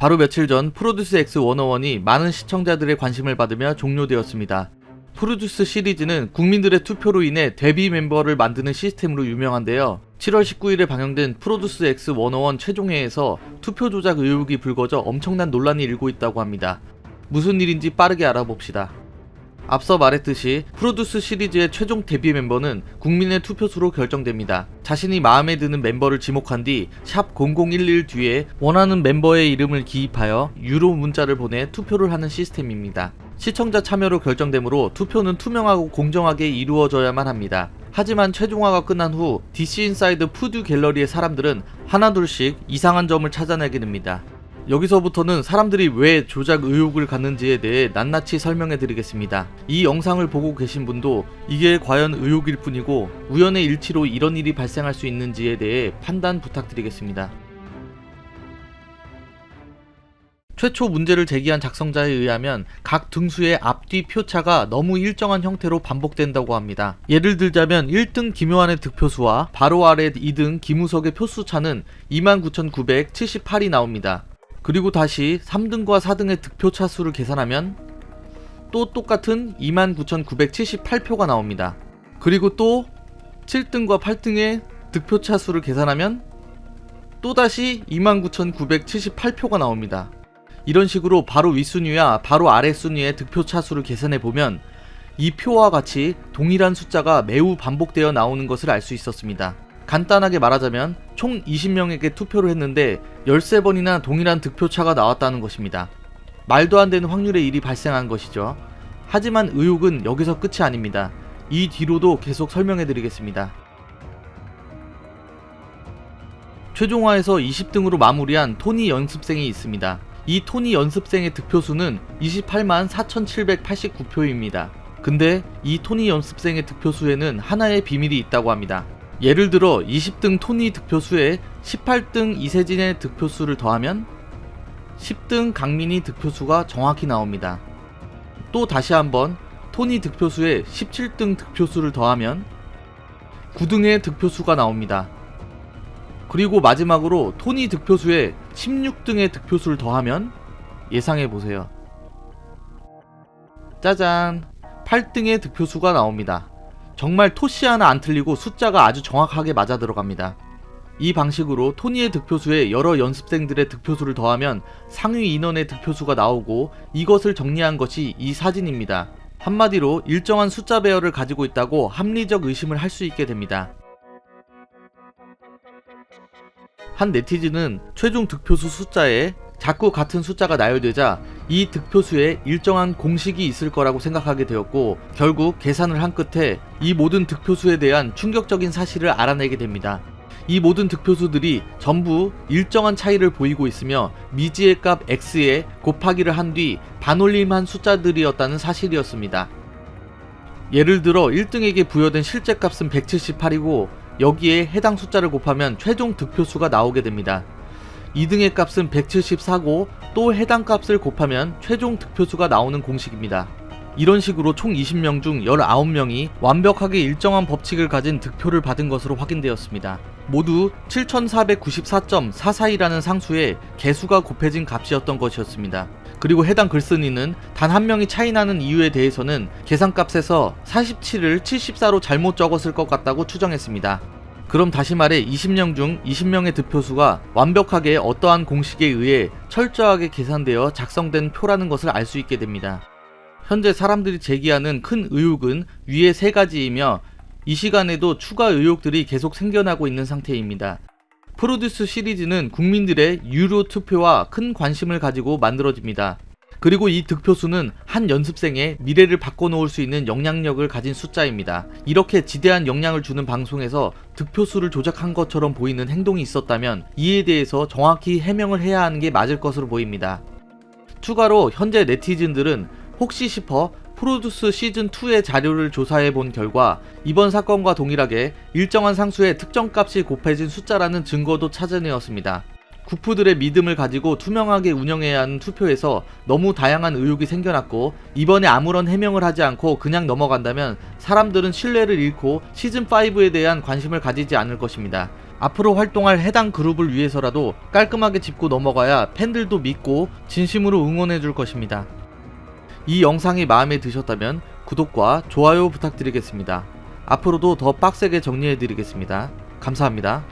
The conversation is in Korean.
바로 며칠 전 프로듀스 X 101이 많은 시청자들의 관심을 받으며 종료되었습니다. 프로듀스 시리즈는 국민들의 투표로 인해 데뷔 멤버를 만드는 시스템으로 유명한데요. 7월 19일에 방영된 프로듀스 X 101 최종회에서 투표 조작 의혹이 불거져 엄청난 논란이 일고 있다고 합니다. 무슨 일인지 빠르게 알아봅시다. 앞서 말했듯이 프로듀스 시리즈의 최종 데뷔 멤버는 국민의 투표수로 결정됩니다. 자신이 마음에 드는 멤버를 지목한 뒤 샵 0011 뒤에 원하는 멤버의 이름을 기입하여 유료 문자를 보내 투표를 하는 시스템입니다. 시청자 참여로 결정되므로 투표는 투명하고 공정하게 이루어져야만 합니다. 하지만 최종화가 끝난 후 DC 인사이드 푸드 갤러리의 사람들은 하나둘씩 이상한 점을 찾아내게 됩니다. 여기서부터는 사람들이 왜 조작 의혹을 갖는지에 대해 낱낱이 설명해 드리겠습니다. 이 영상을 보고 계신 분도 이게 과연 의혹일 뿐이고 우연의 일치로 이런 일이 발생할 수 있는지에 대해 판단 부탁드리겠습니다. 최초 문제를 제기한 작성자에 의하면 각 등수의 앞뒤 표차가 너무 일정한 형태로 반복된다고 합니다. 예를 들자면 1등 김효환의 득표수와 바로 아래 2등 김우석의 표수 차는 29,978이 나옵니다. 그리고 다시 3등과 4등의 득표차 수를 계산하면 또 똑같은 29,978표가 나옵니다. 그리고 또 7등과 8등의 득표차 수를 계산하면 또다시 29,978표가 나옵니다. 이런 식으로 바로 윗순위와 바로 아래 순위의 득표차 수를 계산해보면 이 표와 같이 동일한 숫자가 매우 반복되어 나오는 것을 알 수 있었습니다. 간단하게 말하자면 총 20명에게 투표를 했는데 13번이나 동일한 득표차가 나왔다는 것입니다. 말도 안 되는 확률의 일이 발생한 것이죠. 하지만 의혹은 여기서 끝이 아닙니다. 이 뒤로도 계속 설명해 드리겠습니다. 최종화에서 20등으로 마무리한 토니 연습생이 있습니다. 이 토니 연습생의 득표수는 28만 4,789표입니다. 근데 이 토니 연습생의 득표수에는 하나의 비밀이 있다고 합니다. 예를 들어 20등 토니 득표수에 18등 이세진의 득표수를 더하면 10등 강민이 득표수가 정확히 나옵니다. 또 다시 한번 토니 득표수에 17등 득표수를 더하면 9등의 득표수가 나옵니다. 그리고 마지막으로 토니 득표수에 16등의 득표수를 더하면 예상해보세요. 짜잔! 8등의 득표수가 나옵니다. 정말 토씨 하나 안 틀리고 숫자가 아주 정확하게 맞아 들어갑니다. 이 방식으로 토니의 득표수에 여러 연습생들의 득표수를 더하면 상위 인원의 득표수가 나오고 이것을 정리한 것이 이 사진입니다. 한마디로 일정한 숫자 배열을 가지고 있다고 합리적 의심을 할 수 있게 됩니다. 한 네티즌은 최종 득표수 숫자에 자꾸 같은 숫자가 나열되자 이 득표수에 일정한 공식이 있을 거라고 생각하게 되었고 결국 계산을 한 끝에 이 모든 득표수에 대한 충격적인 사실을 알아내게 됩니다. 이 모든 득표수들이 전부 일정한 차이를 보이고 있으며 미지의 값 x에 곱하기를 한 뒤 반올림한 숫자들이었다는 사실이었습니다. 예를 들어 1등에게 부여된 실제 값은 178이고 여기에 해당 숫자를 곱하면 최종 득표수가 나오게 됩니다. 2등의 값은 174고 또 해당 값을 곱하면 최종 득표수가 나오는 공식입니다. 이런 식으로 총 20명 중 19명이 완벽하게 일정한 법칙을 가진 득표를 받은 것으로 확인되었습니다. 모두 7494.442라는 상수에 개수가 곱해진 값이었던 것이었습니다. 그리고 해당 글쓴이는 단 한 명이 차이나는 이유에 대해서는 계산값에서 47을 74로 잘못 적었을 것 같다고 추정했습니다. 그럼 다시 말해 20명 중 20명의 득표수가 완벽하게 어떠한 공식에 의해 철저하게 계산되어 작성된 표라는 것을 알 수 있게 됩니다. 현재 사람들이 제기하는 큰 의혹은 위의 세 가지이며 이 시간에도 추가 의혹들이 계속 생겨나고 있는 상태입니다. 프로듀스 시리즈는 국민들의 유료 투표와 큰 관심을 가지고 만들어집니다. 그리고 이 득표수는 한 연습생의 미래를 바꿔놓을 수 있는 영향력을 가진 숫자입니다. 이렇게 지대한 영향을 주는 방송에서 득표수를 조작한 것처럼 보이는 행동이 있었다면 이에 대해서 정확히 해명을 해야 하는 게 맞을 것으로 보입니다. 추가로 현재 네티즌들은 혹시 싶어 프로듀스 시즌2의 자료를 조사해 본 결과 이번 사건과 동일하게 일정한 상수의 특정 값이 곱해진 숫자라는 증거도 찾아내었습니다. 국부들의 믿음을 가지고 투명하게 운영해야 하는 투표에서 너무 다양한 의혹이 생겨났고 이번에 아무런 해명을 하지 않고 그냥 넘어간다면 사람들은 신뢰를 잃고 시즌5에 대한 관심을 가지지 않을 것입니다. 앞으로 활동할 해당 그룹을 위해서라도 깔끔하게 짚고 넘어가야 팬들도 믿고 진심으로 응원해 줄 것입니다. 이 영상이 마음에 드셨다면 구독과 좋아요 부탁드리겠습니다. 앞으로도 더 빡세게 정리해 드리겠습니다. 감사합니다.